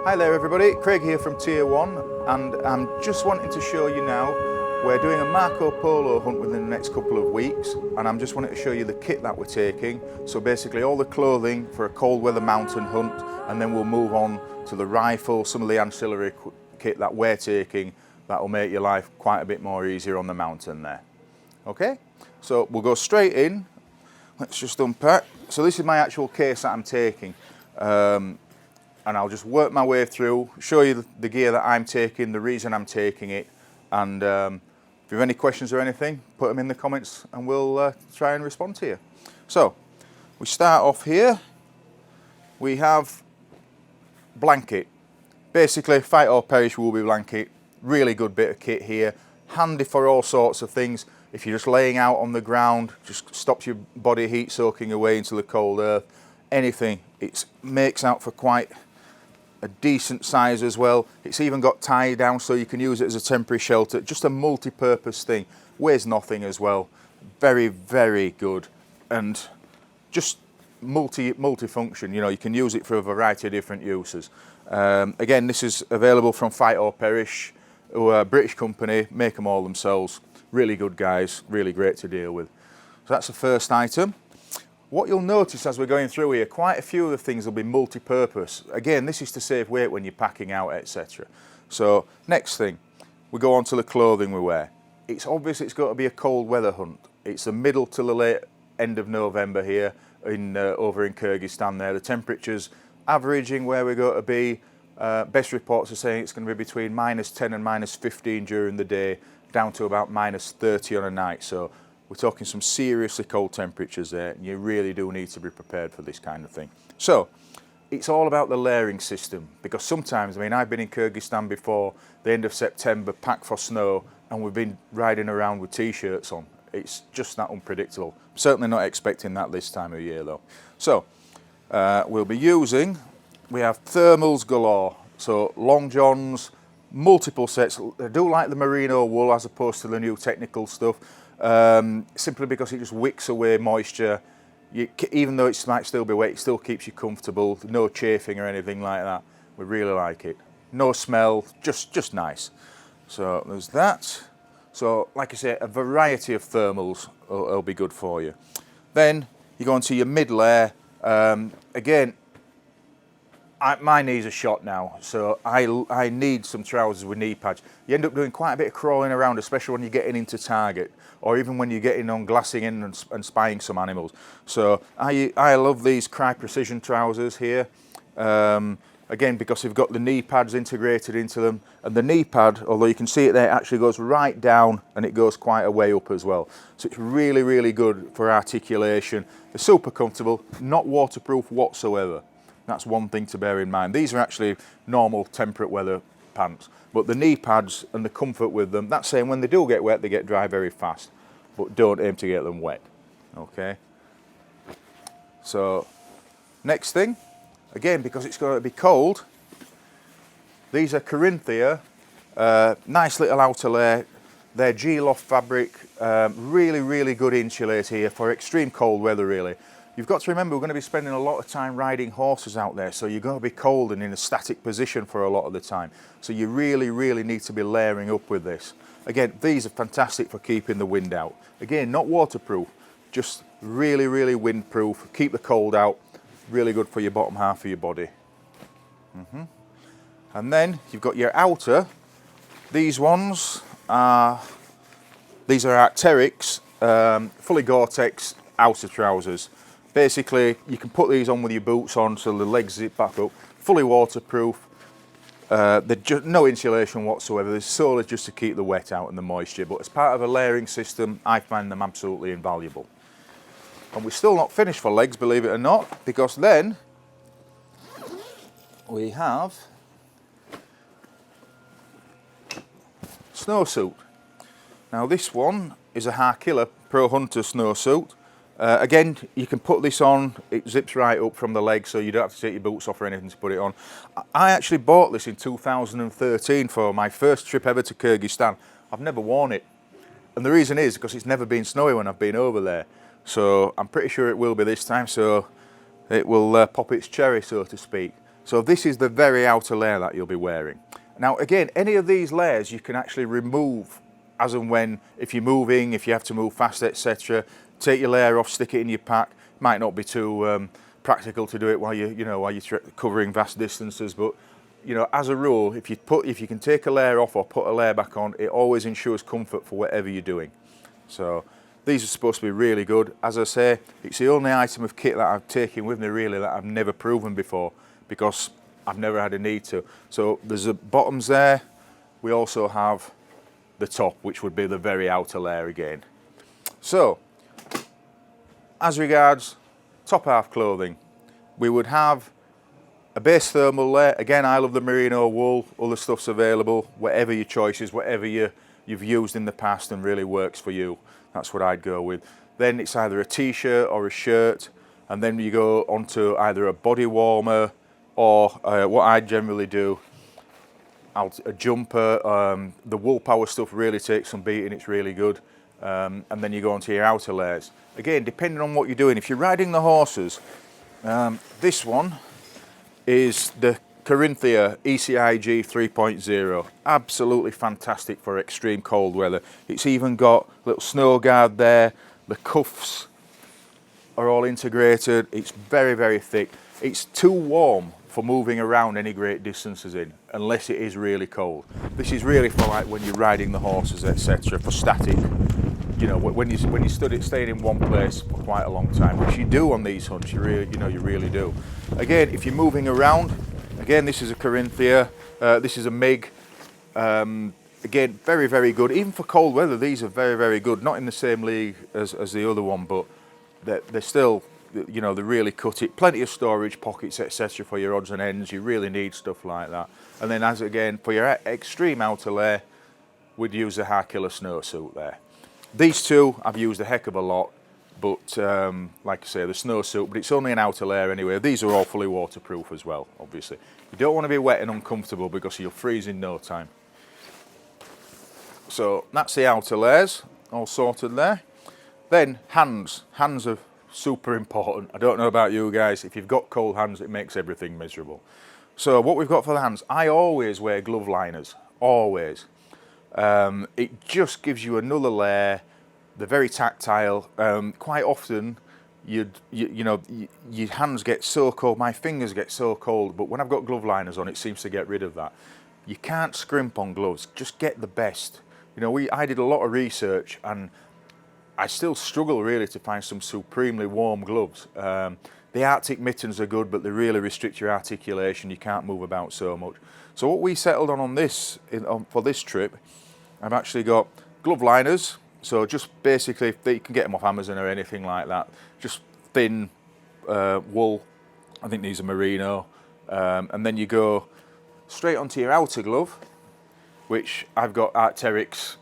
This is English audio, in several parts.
Hi there everybody, Craig here from Tier 1, and I'm just wanting to show you now, we're doing a Marco Polo hunt within the next couple of weeks, and I'm just wanting to show you the kit that we're taking. So basically all the clothing for a cold weather mountain hunt, and then we'll move on to the rifle, some of the ancillary kit that we're taking that will make your life quite a bit more easier on the mountain there. Okay, so we'll go straight in. Let's just unpack. So this is my actual case that I'm taking. And I'll just work my way through, show you the gear that I'm taking, the reason I'm taking it, and if you have any questions or anything, put them in the comments and we'll try and respond to you. So, we start off here, we have blanket. Basically, fight or perish Woobie blanket, really good bit of kit here, handy for all sorts of things. If you're just laying out on the ground, just stops your body heat soaking away into the cold earth, anything. It makes out for quite a decent size as well. It's even got tie down so you can use it as a temporary shelter. Just a multi-purpose thing. Weighs nothing as well. Very, very good. And just multi-function. You know, you can use it for a variety of different uses. Again, this is available from Fight or Perish, who are a British company, make them all themselves. Really good guys, really great to deal with. So that's the first item. What you'll notice as we're going through here, quite a few of the things will be multi-purpose. Again, this is to save weight when you're packing out, etc. So, next thing, we go on to the clothing we wear. It's obvious it's got to be a cold weather hunt. It's the middle to the late end of November here, over in Kyrgyzstan there. The temperatures averaging where we're going to be. Best reports are saying it's going to be between -10 and -15 during the day, down to about -30 on a night. So, we're talking some seriously cold temperatures there, and you really do need to be prepared for this kind of thing. So, it's all about the layering system, because sometimes, I mean, I've been in Kyrgyzstan before, the end of September, packed for snow, and we've been riding around with t-shirts on. It's just that unpredictable. I'm certainly not expecting that this time of year though. So, we'll be using, we have thermals galore, so long johns, multiple sets. I do like the merino wool as opposed to the new technical stuff. Simply because it just wicks away moisture. Even though it might still be wet, it still keeps you comfortable. No chafing or anything like that. We really like it. No smell, just nice. So there's that. So like I say, a variety of thermals will be good for you. Then you go into your mid layer. Again, my knees are shot now, so I need some trousers with knee pads. You end up doing quite a bit of crawling around, especially when you're getting into target, or even when you're getting on glassing in and spying some animals. So I love these Crye Precision trousers here. Again, because they've got the knee pads integrated into them, and the knee pad, although you can see it there, actually goes right down and it goes quite a way up as well. So it's really, really good for articulation. They're super comfortable, not waterproof whatsoever. That's one thing to bear in mind. These are actually normal temperate weather pants, but the knee pads and the comfort with them, that's saying when they do get wet, they get dry very fast, but don't aim to get them wet, okay? So, next thing, again, because it's going to be cold, these are Carinthia, nice little outer layer. They're G-Loft fabric, really, really good insulator here for extreme cold weather, really. You've got to remember, we're going to be spending a lot of time riding horses out there, so you're going to be cold and in a static position for a lot of the time. So you really, really need to be layering up with this. Again, these are fantastic for keeping the wind out. Again, not waterproof, just really, really windproof, keep the cold out, really good for your bottom half of your body. And then you've got your outer. These ones are, these are Arc'teryx, fully Gore-Tex outer trousers. Basically, you can put these on with your boots on so the legs zip back up. Fully waterproof. They're just no insulation whatsoever. They're solely just to keep the wet out and the moisture. But as part of a layering system, I find them absolutely invaluable. And we're still not finished for legs, believe it or not, because then we have snowsuit. Now this one is a Harkila Pro Hunter snowsuit. Again, you can put this on, it zips right up from the leg, so you don't have to take your boots off or anything to put it on. I actually bought this in 2013 for my first trip ever to Kyrgyzstan. I've never worn it. And the reason is because it's never been snowy when I've been over there. So I'm pretty sure it will be this time, so it will pop its cherry, so to speak. So this is the very outer layer that you'll be wearing. Now again, any of these layers you can actually remove as and when, if you're moving, if you have to move fast, etc. Take your layer off, stick it in your pack. Might not be too practical to do it while you're covering vast distances, but as a rule, if you can take a layer off or put a layer back on, it always ensures comfort for whatever you're doing. So these are supposed to be really good. As I say, it's the only item of kit that I've taken with me really that I've never proven before, because I've never had a need to. So there's the bottoms there. We also have the top, which would be the very outer layer again. So as regards top half clothing, we would have a base thermal layer. Again, I love the merino wool. Other stuff's available, whatever your choice is, whatever you've used in the past and really works for you. That's what I'd go with. Then it's either a t-shirt or a shirt, and then you go onto either a body warmer or what I generally do, a jumper. The wool power stuff really takes some beating, it's really good. And then you go onto your outer layers. Again, depending on what you're doing, if you're riding the horses, this one is the Carinthia ECIG 3.0. Absolutely fantastic for extreme cold weather. It's even got a little snow guard there. The cuffs are all integrated. It's very, very thick. It's too warm for moving around any great distances in, unless it is really cold. This is really for like when you're riding the horses, etc., for static. When you staying in one place for quite a long time, which you do on these hunts, you really do. Again, if you're moving around, again, this is a Carinthia, this is a MIG. Again, very, very good. Even for cold weather, these are very, very good. Not in the same league as the other one, but they're still, they really cut it. Plenty of storage pockets, etc., for your odds and ends. You really need stuff like that. And then, as again, for your extreme outer layer, we'd use the Harkila snowsuit there. These two I've used a heck of a lot, but like I say, the snowsuit, but it's only an outer layer anyway. These are all fully waterproof as well, obviously. You don't want to be wet and uncomfortable because you'll freeze in no time. So that's the outer layers, all sorted there. Then hands. Hands are super important. I don't know about you guys, if you've got cold hands, it makes everything miserable. So what we've got for the hands, I always wear glove liners, always. It just gives you another layer. They're very tactile. Quite often, your hands get so cold, my fingers get so cold, but when I've got glove liners on, it seems to get rid of that. You can't scrimp on gloves, just get the best. I did a lot of research, and I still struggle really to find some supremely warm gloves. The Arctic mittens are good, but they really restrict your articulation. You can't move about so much. So what we settled on this, for this trip, I've actually got glove liners. So just basically, you can get them off Amazon or anything like that. Just thin wool. I think these are merino. And then you go straight onto your outer glove, which I've got Arc'teryx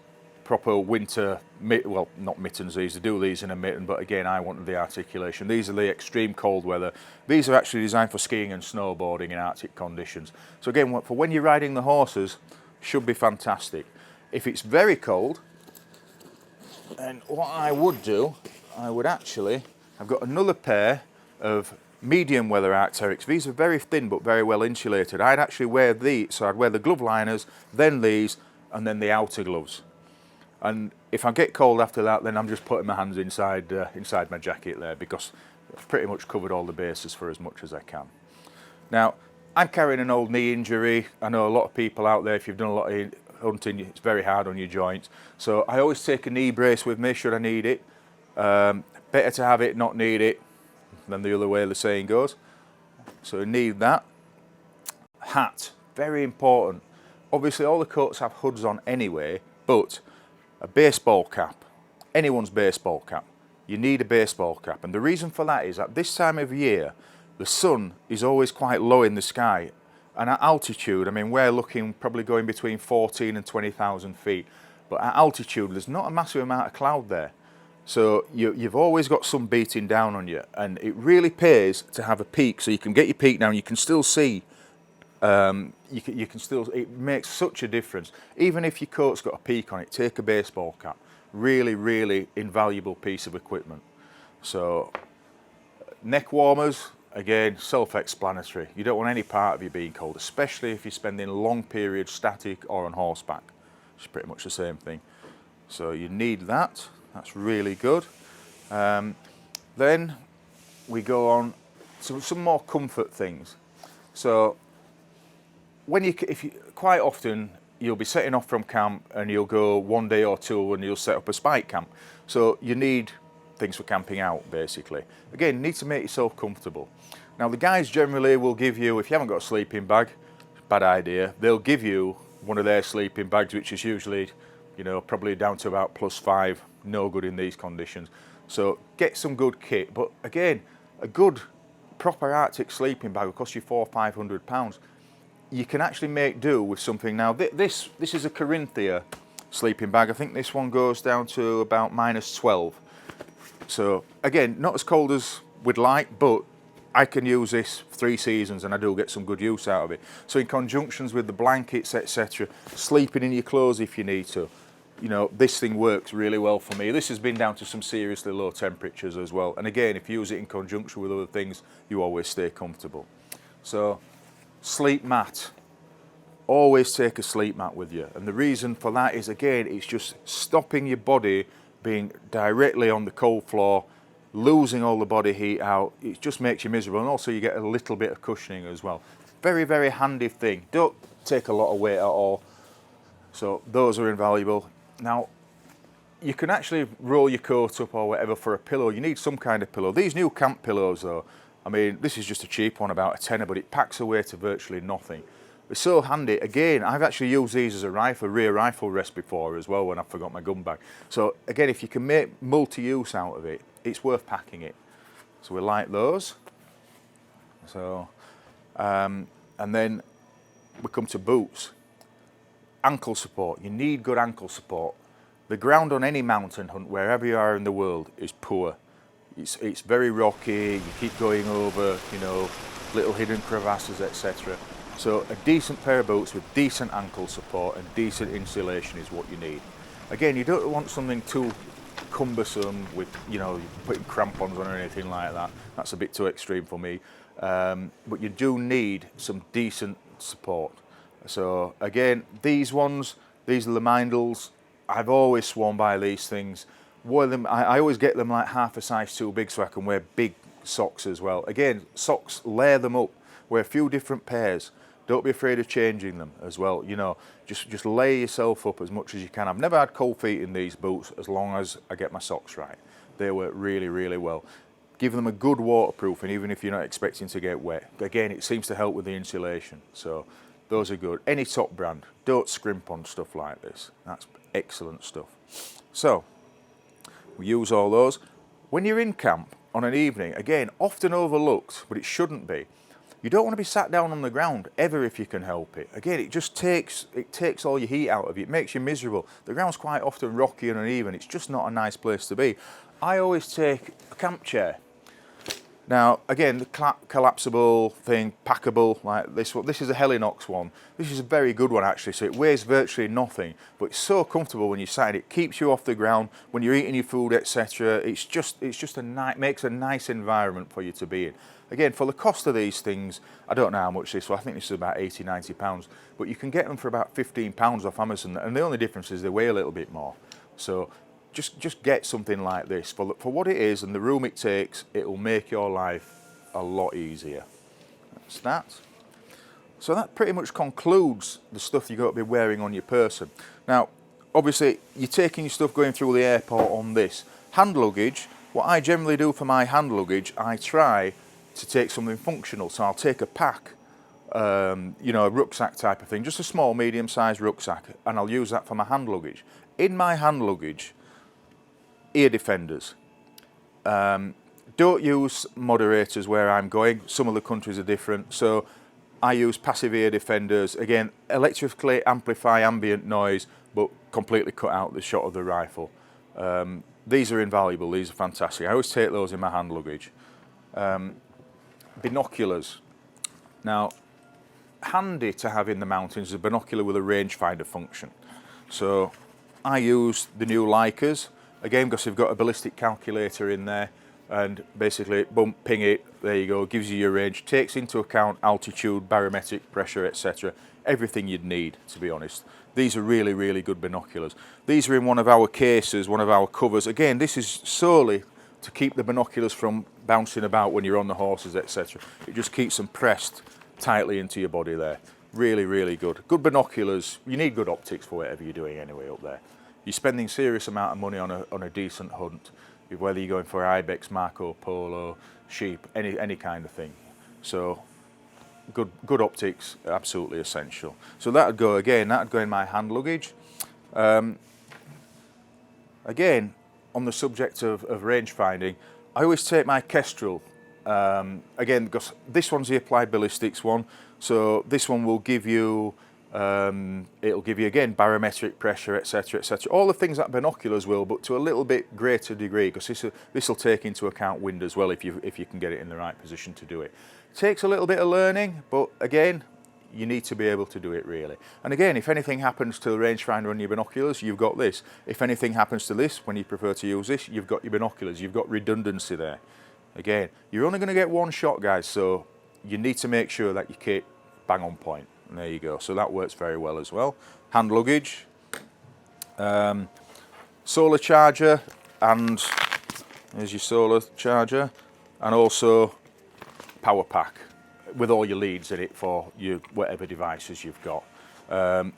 proper winter, well, not mittens these, they do these in a mitten, but again, I wanted the articulation. These are the extreme cold weather. These are actually designed for skiing and snowboarding in Arctic conditions. So again, for when you're riding the horses, should be fantastic. If it's very cold, and what I would do, I've got another pair of medium weather Arc'teryx. These are very thin but very well insulated. I'd actually wear these, so I'd wear the glove liners, then these, and then the outer gloves. And if I get cold after that, then I'm just putting my hands inside my jacket there, because I've pretty much covered all the bases for as much as I can. Now, I'm carrying an old knee injury. I know a lot of people out there, if you've done a lot of hunting, it's very hard on your joints. So I always take a knee brace with me should I need it. Better to have it, not need it, than the other way the saying goes. So I need that. Hat, very important. Obviously all the coats have hoods on anyway, but a baseball cap, anyone's baseball cap, you need a baseball cap. And the reason for that is at this time of year, the sun is always quite low in the sky. And at altitude, I mean, we're looking probably going between 14 and 20,000 feet. But at altitude, there's not a massive amount of cloud there. So you've always got sun beating down on you. And it really pays to have a peak. So you can get your peak down, you can still see. You can still, it makes such a difference. Even if your coat's got a peak on it, take a baseball cap. Really, really invaluable piece of equipment. So neck warmers, again, self-explanatory. You don't want any part of you being cold, especially if you're spending long periods static or on horseback. It's pretty much the same thing. So you need that. That's really good. Then we go on to some more comfort things. So quite often you'll be setting off from camp and you'll go one day or two and you'll set up a spike camp. So you need things for camping out, basically. Again, you need to make yourself comfortable. Now the guys generally will give you, if you haven't got a sleeping bag, bad idea, they'll give you one of their sleeping bags, which is usually, you know, probably down to about +5, no good in these conditions. So get some good kit, but again, a good proper Arctic sleeping bag will cost you £400 or £500. You can actually make do with something. Now this is a Carinthia sleeping bag. I think this one goes down to about -12. So again, not as cold as we'd like, but I can use this 3 seasons and I do get some good use out of it. So in conjunctions with the blankets, etc., sleeping in your clothes if you need to, you know, this thing works really well for me. This has been down to some seriously low temperatures as well. And again, if you use it in conjunction with other things, you always stay comfortable. So sleep mat. Always take a sleep mat with you. And the reason for that is, again, it's just stopping your body being directly on the cold floor, losing all the body heat out. It just makes you miserable, and also you get a little bit of cushioning as well. Very, very handy thing. Don't take a lot of weight at all. So those are invaluable. Now, you can actually roll your coat up or whatever for a pillow. You need some kind of pillow. These new camp pillows though, I mean, this is just a cheap one, about a tenner, but it packs away to virtually nothing. It's so handy. Again, I've actually used these as a rear rifle rest before as well when I forgot my gun bag. So again, if you can make multi-use out of it, it's worth packing it. So we like those. So, and then we come to boots. Ankle support. You need good ankle support. The ground on any mountain hunt, wherever you are in the world, is poor. It's very rocky. You keep going over, you know, little hidden crevasses, etc. So a decent pair of boots with decent ankle support and decent insulation is what you need. Again, you don't want something too cumbersome with, you know, putting crampons on or anything like that. That's a bit too extreme for me. But you do need some decent support. So again, these ones, these are the Meindls. I've always sworn by these things. Wore them, I always get them like half a size too big so I can wear big socks as well. Again, socks, layer them up. Wear a few different pairs. Don't be afraid of changing them as well. You know, just lay yourself up as much as you can. I've never had cold feet in these boots as long as I get my socks right. They work really, really well. Give them a good waterproofing, even if you're not expecting to get wet. Again, it seems to help with the insulation. So those are good. Any top brand. Don't scrimp on stuff like this. That's excellent stuff. So we use all those. When you're in camp on an evening, again, often overlooked, but it shouldn't be. You don't want to be sat down on the ground ever if you can help it. Again, it takes all your heat out of you. It makes you miserable. The ground's quite often rocky and uneven. It's just not a nice place to be. I always take a camp chair. Now, again, the collapsible thing, packable, like this one. This is a Helinox one. This is a very good one, actually, so it weighs virtually nothing, but it's so comfortable when you sat in it. It keeps you off the ground when you're eating your food, etc. It's just makes a nice environment for you to be in. Again, for the cost of these things, I don't know how much this was. I think this is about £80, £90, but you can get them for about £15 off Amazon, and the only difference is they weigh a little bit more. So just get something like this. For what it is and the room it takes, it will make your life a lot easier. That's that. So that pretty much concludes the stuff you've got to be wearing on your person. Now, obviously, you're taking your stuff going through the airport on this. Hand luggage, what I generally do for my hand luggage, I try to take something functional. So I'll take a pack, you know, a rucksack type of thing, just a small, medium-sized rucksack, and I'll use that for my hand luggage. In my hand luggage, ear defenders. Don't use moderators where I'm going. Some of the countries are different. So I use passive ear defenders. Again, electrically amplify ambient noise, but completely cut out the shot of the rifle. These are invaluable. These are fantastic. I always take those in my hand luggage. Binoculars. Now, handy to have in the mountains is a binocular with a rangefinder function. So I use the new Leicas. Again, because they've got a ballistic calculator in there, and basically boom, ping it, there you go, gives you your range, takes into account altitude, barometric pressure, etc. Everything you'd need, to be honest. These are really, really good binoculars. These are in one of our cases, one of our covers. Again, this is solely to keep the binoculars from bouncing about when you're on the horses, etc. It just keeps them pressed tightly into your body there. Really, really good. Good binoculars. You need good optics for whatever you're doing anyway up there. You're spending serious amount of money on a decent hunt, whether you're going for ibex, Marco Polo, sheep, any kind of thing. So good optics, absolutely essential. So that'd go again. That'd go in my hand luggage. Again, on the subject of range finding, I always take my Kestrel. Again, because this one's the applied ballistics one, so this one will give you, it'll give you again barometric pressure, etc., etc. All the things that binoculars will, but to a little bit greater degree, because this will take into account wind as well if you can get it in the right position to do it. Takes a little bit of learning, but again, you need to be able to do it really. And again, if anything happens to the rangefinder on your binoculars, you've got this. If anything happens to this, when you prefer to use this, you've got your binoculars, you've got redundancy there. Again, you're only going to get one shot, guys, so you need to make sure that your kit bang on point. And there you go. So that works very well as well. Hand luggage, solar charger, and there's your solar charger, and also power pack with all your leads in it for your whatever devices you've got.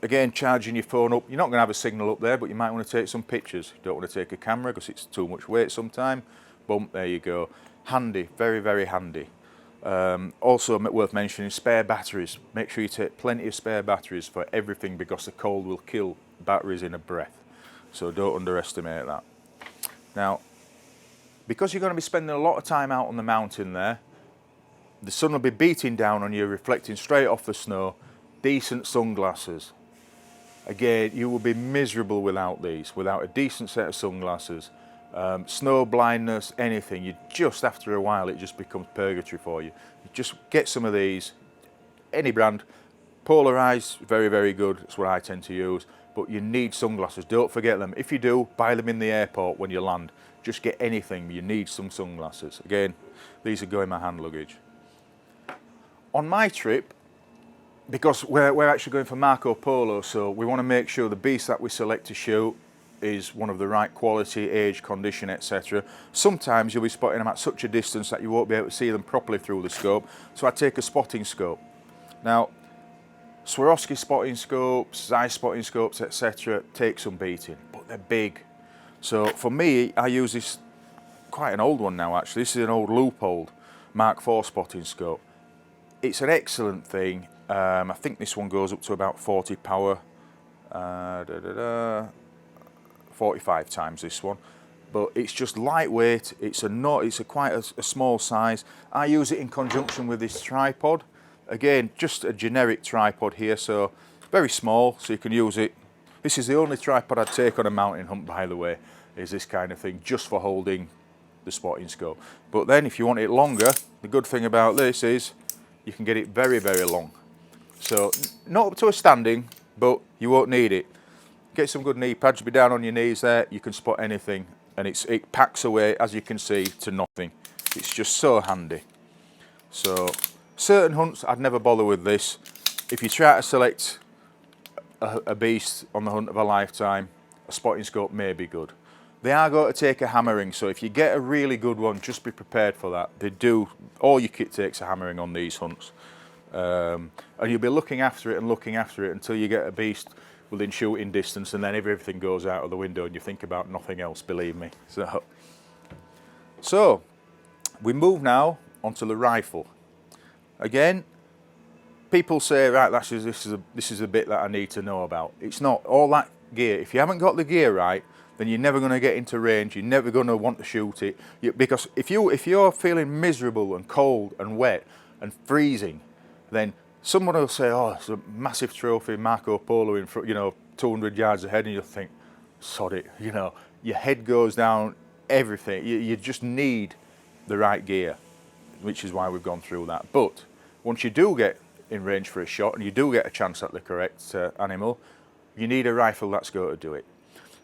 Again, charging your phone up. You're not going to have a signal up there, but you might want to take some pictures. You don't want to take a camera because it's too much weight sometime. Boom, there you go. Handy, very, very handy. Also worth mentioning, spare batteries. Make sure you take plenty of spare batteries for everything, because the cold will kill batteries in a breath. So don't underestimate that. Now, because you're going to be spending a lot of time out on the mountain there, the sun will be beating down on you, reflecting straight off the snow. Decent sunglasses. Again, you will be miserable without these, without a decent set of sunglasses. Snow blindness, anything, you just, after a while, it just becomes purgatory for you. You just get some of these, any brand. Polarized, very, very good, that's what I tend to use, but you need sunglasses, don't forget them. If you do, buy them in the airport when you land. Just get anything, you need some sunglasses. Again, these are going in my hand luggage. On my trip, because we're actually going for Marco Polo, so we want to make sure the beast that we select to shoot is one of the right quality, age, condition, etc. Sometimes you'll be spotting them at such a distance that you won't be able to see them properly through the scope, so I take a spotting scope. Now, Swarovski spotting scopes, Zeiss spotting scopes, etc. take some beating, but they're big. So for me, I use this, quite an old one now actually. This is an old Leupold Mk5 spotting scope. It's an excellent thing. I think this one goes up to about 40 power, 45 times this one. But it's just lightweight. It's quite a small size. I use it in conjunction with this tripod. Again, just a generic tripod here, so very small, so you can use it. This is the only tripod I'd take on a mountain hunt, by the way, is this kind of thing, just for holding the spotting scope. But then if you want it longer, the good thing about this is you can get it very, very long. So not up to a standing, but you won't need it. Get some good knee pads, be down on your knees there, you can spot anything, and it packs away, as you can see, to nothing. It's just so handy. So certain hunts I'd never bother with this. If you try to select a beast on the hunt of a lifetime, a spotting scope may be good. They are going to take a hammering, so if you get a really good one, just be prepared for that. They do, all your kit takes a hammering on these hunts. And you'll be looking after it until you get a beast within shooting distance, and then everything goes out of the window and you think about nothing else, believe me. So we move now onto the rifle. Again, people say, right, this is a bit that I need to know about. It's not all that gear. If you haven't got the gear right, then you're never going to get into range. You're never going to want to shoot it, because if you're feeling miserable and cold and wet and freezing, then someone will say, "Oh, it's a massive trophy, Marco Polo in front, 200 yards ahead," and you'll think, "Sod it," your head goes down, everything. You just need the right gear, which is why we've gone through that. But once you do get in range for a shot and you do get a chance at the correct animal, you need a rifle that's going to do it.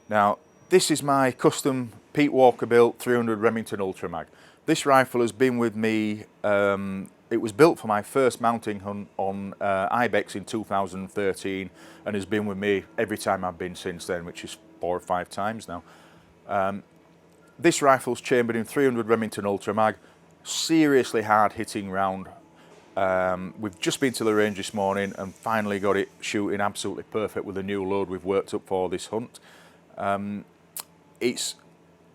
Now, this is my custom Pete Walker built 300 Remington Ultra Mag. This rifle has been with me, it was built for my first mounting hunt on Ibex in 2013 and has been with me every time I've been since then, which is 4 or 5 times now. This rifle's chambered in 300 Remington Ultra Mag, seriously hard hitting round. We've just been to the range this morning and finally got it shooting absolutely perfect with the new load we've worked up for this hunt. It's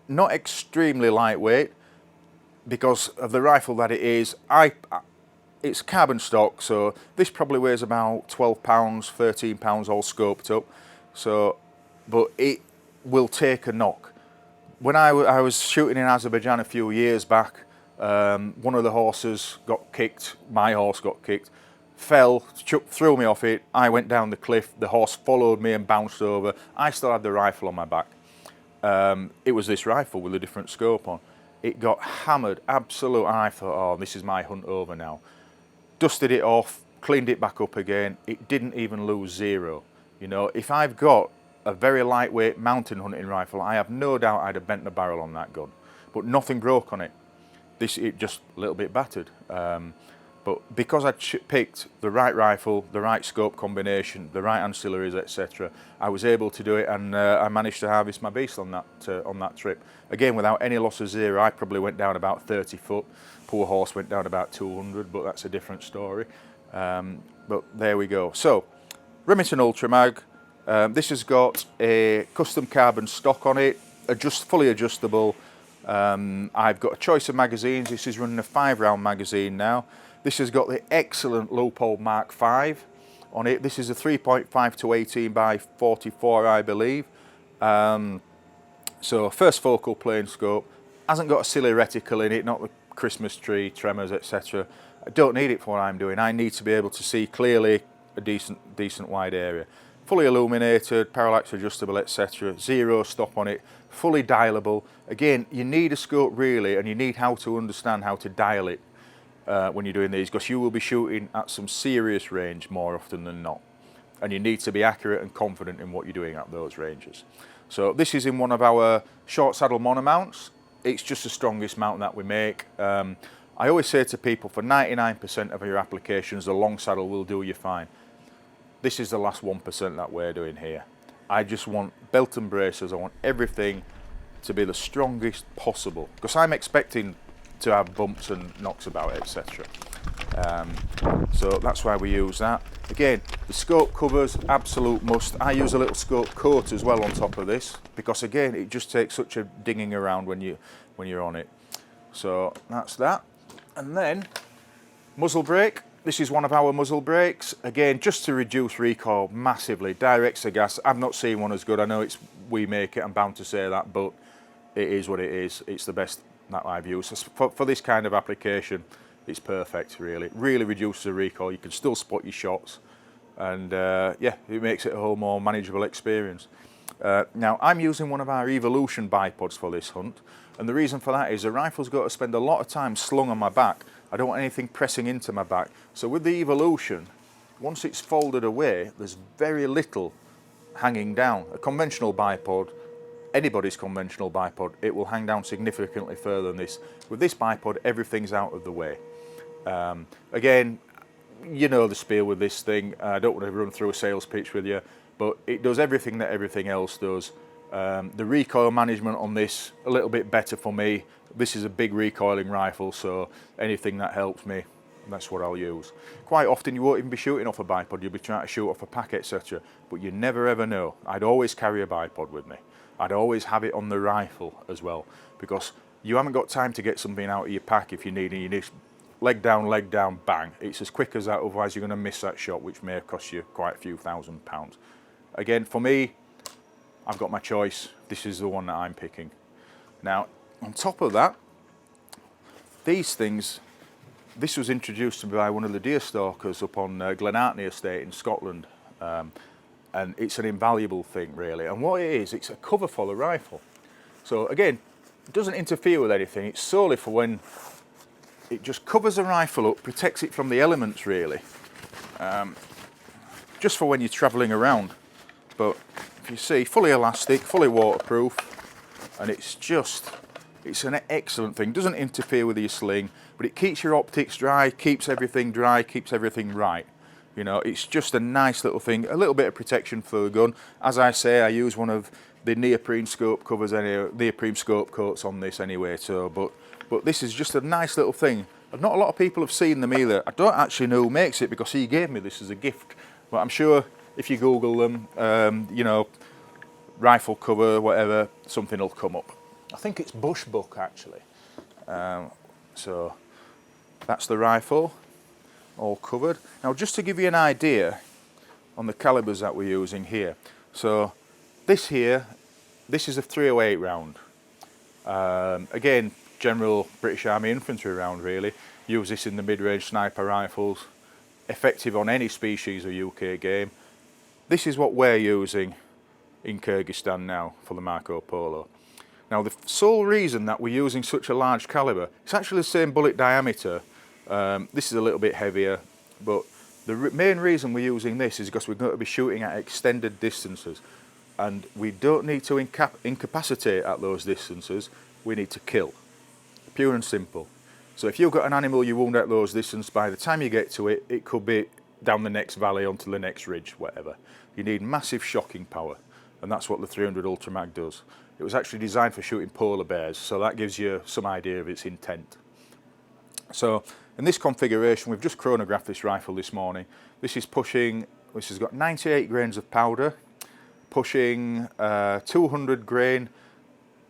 not extremely lightweight because of the rifle that it is. It's carbon stock, so this probably weighs about 12 pounds, 13 pounds all scoped up. So, but it will take a knock. When I was shooting in Azerbaijan a few years back, one of the horses got kicked, my horse got kicked, fell, threw me off it, I went down the cliff, the horse followed me and bounced over. I still had the rifle on my back. It was this rifle with a different scope on. It got hammered, absolute, and I thought, oh, this is my hunt over now. Dusted it off, cleaned it back up again, it didn't even lose zero. You know, if I've got a very lightweight mountain hunting rifle, I have no doubt I'd have bent the barrel on that gun. But nothing broke on it. It just a little bit battered. But because I picked the right rifle, the right scope combination, the right ancillaries, etc., I was able to do it, and I managed to harvest my beast on that trip. Again, without any loss of zero. I probably went down about 30 foot. Poor horse went down about 200, but that's a different story. But there we go. So, Remington Ultra Mag. This has got a custom carbon stock on it, fully adjustable. I've got a choice of magazines. This is running a 5-round magazine now. This has got the excellent Leupold Mk5 on it. This is a 3.5 to 18 by 44, I believe. So first focal plane scope. Hasn't got a silly reticle in it, not the Christmas tree, tremors, etc. I don't need it for what I'm doing. I need to be able to see clearly a decent wide area. Fully illuminated, parallax adjustable, etc. Zero stop on it, fully dialable. Again, you need a scope really, and you need how to understand how to dial it when you're doing these, because you will be shooting at some serious range more often than not. And you need to be accurate and confident in what you're doing at those ranges. So this is in one of our short saddle monomounts. It's just the strongest mount that we make. I always say to people, for 99% of your applications, the long saddle will do you fine. This is the last 1% that we're doing here. I just want belt and braces, I want everything to be the strongest possible, because I'm expecting to have bumps and knocks about, etc. So that's why we use that. Again, the scope covers, absolute must. I use a little scope coat as well on top of this, because again, it just takes such a dinging around when you're on it. So that's that. And then muzzle brake. This is one of our muzzle brakes. Again, just to reduce recoil massively. Directs the gas. I've not seen one as good. I know we make it, I'm bound to say that, but it is what it is. It's the best that I've used. For this kind of application, it's perfect, really. It really reduces the recoil. You can still spot your shots. And yeah, it makes it a whole more manageable experience. Now, I'm using one of our Evolution bipods for this hunt. And the reason for that is the rifle's got to spend a lot of time slung on my back. I don't want anything pressing into my back. So with the Evolution, once it's folded away, there's very little hanging down. A conventional bipod, anybody's conventional bipod, it will hang down significantly further than this. With this bipod, everything's out of the way. Again, you know the spiel with this thing. I don't want to run through a sales pitch with you, but it does everything that everything else does. The recoil management on this, a little bit better for me. This is a big recoiling rifle, so anything that helps me, that's what I'll use. Quite often you won't even be shooting off a bipod, you'll be trying to shoot off a pack, etc. But you never ever know. I'd always carry a bipod with me. I'd always have it on the rifle as well, because you haven't got time to get something out of your pack if you need it. You need leg down, bang. It's as quick as that, otherwise you're going to miss that shot, which may cost you quite a few £1,000s. Again, for me, I've got my choice. This is the one that I'm picking. Now, on top of that, these things, this was introduced to me by one of the deer stalkers up on Glenartney Estate in Scotland. And it's an invaluable thing, really. And what it is, it's a cover for the rifle. So again, it doesn't interfere with anything. It's solely for when it just covers the rifle up, protects it from the elements, really. Just for when you're travelling around. But if you see, fully elastic, fully waterproof, and it's just It's an excellent thing. Doesn't interfere with your sling, but it keeps your optics dry, keeps everything dry, keeps everything right. You know, it's just a nice little thing, a little bit of protection for the gun. As I say, I use one of the neoprene scope covers, neoprene scope coats on this anyway. So, but this is just a nice little thing. Not a lot of people have seen them either. I don't actually know who makes it because he gave me this as a gift. But I'm sure if you Google them, you know, rifle cover, whatever, something will come up. I think it's Bushbuck actually. So that's the rifle, all covered. Now just to give you an idea on the calibers that we're using here. So this here, this is a 308 round. Again, general British Army infantry round really. Use this in the mid-range sniper rifles. Effective on any species of UK game. This is what we're using in Kyrgyzstan now for the Marco Polo. Now the sole reason that we're using such a large calibre, it's actually the same bullet diameter. This is a little bit heavier, but the main reason we're using this is because we're going to be shooting at extended distances, and we don't need to incapacitate at those distances, we need to kill. Pure and simple. So if you've got an animal you wound at those distances, by the time you get to it, it could be down the next valley onto the next ridge, whatever. You need massive shocking power, and that's what the 300 Ultramag does. It was actually designed for shooting polar bears, so that gives you some idea of its intent. So in this configuration, we've just chronographed this rifle this morning. This is pushing, this has got 98 grains of powder, pushing 200 grain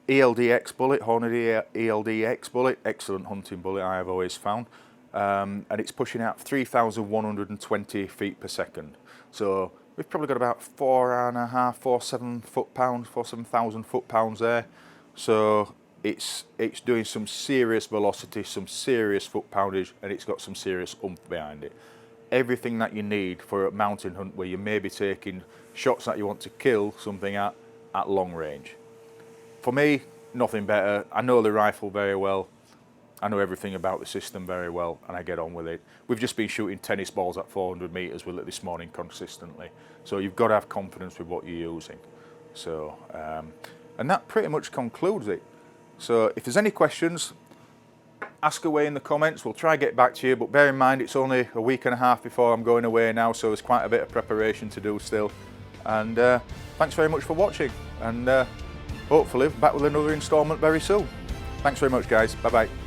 ELDX bullet, Hornady ELDX bullet, excellent hunting bullet I have always found, and it's pushing out 3,120 feet per second. So we've probably got about 4.5, 47,000 foot-pounds there. So it's doing some serious velocity, some serious foot poundage, and it's got some serious oomph behind it. Everything that you need for a mountain hunt where you may be taking shots that you want to kill something at long range. For me, nothing better. I know the rifle very well. I know everything about the system very well, and I get on with it. We've just been shooting tennis balls at 400 metres with it this morning consistently. So you've got to have confidence with what you're using. So, and that pretty much concludes it. So if there's any questions, ask away in the comments. We'll try to get back to you, but bear in mind it's only a week and a half before I'm going away now, so there's quite a bit of preparation to do still. And thanks very much for watching, and hopefully back with another instalment very soon. Thanks very much guys, bye bye.